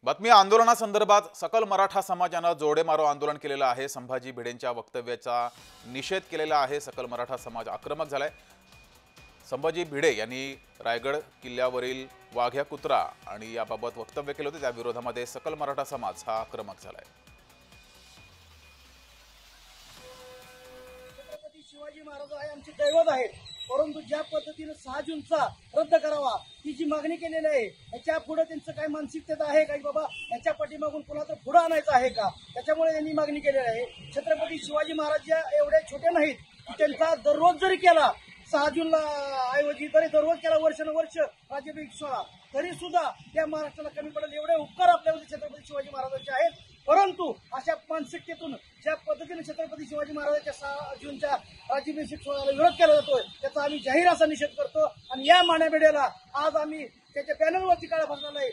बातमी आंदोलनासंदर्भात सकल मराठा समाजाने जोडे मारो आंदोलन केलेलं आहे। संभाजी भिडेंच्या वक्तव्याचा निषेध केलेला आहे। सकल मराठा समाज आक्रमक झालाय। संभाजी भिडे यांनी रायगड किल्ल्यावरील वाघ्या कुत्रा आणि याबाबत वक्तव्य केले होते। त्या विरोधामध्ये सकल मराठा समाज हा आक्रमक झालाय। छत्रपती शिवाजी महाराज आहे आमचे दैवत आहेत, परंतु ज्या पद्धतीने 6 जूनचा रद्द करावा ही जी मागणी केलेली आहे याच्या पुढे त्यांचं काय मानसिकता आहे का बाबा याच्या पाठीमागून कोणाला पुढे आणायचं आहे का, त्याच्यामुळे त्यांनी मागणी केलेली आहे। छत्रपती शिवाजी महाराज या एवढे छोटे नाहीत की त्यांचा दररोज जरी केला 6 जूनला ऐवजी तरी दररोज केला वर्षानुवर्ष राज्याभिषेक सोहळा तरी सुद्धा त्या महाराष्ट्राला कमी पडेल एवढे उपकार आपल्यामध्ये छत्रपती शिवाजी महाराजांचे आहेत। परंतु अशा मानसिकतेतून ज्या पद्धतीने छत्रपती शिवाजी महाराजांच्या 6 जूनच्या राज्याभिषेक सोहळ्याला विरोध केला जातोय त्याचा आम्ही जाहीर असा निषेध करतो आणि या मान्यमेढ्याला आज आम्ही त्याच्या पॅनलवरती काळा फसलेला आहे।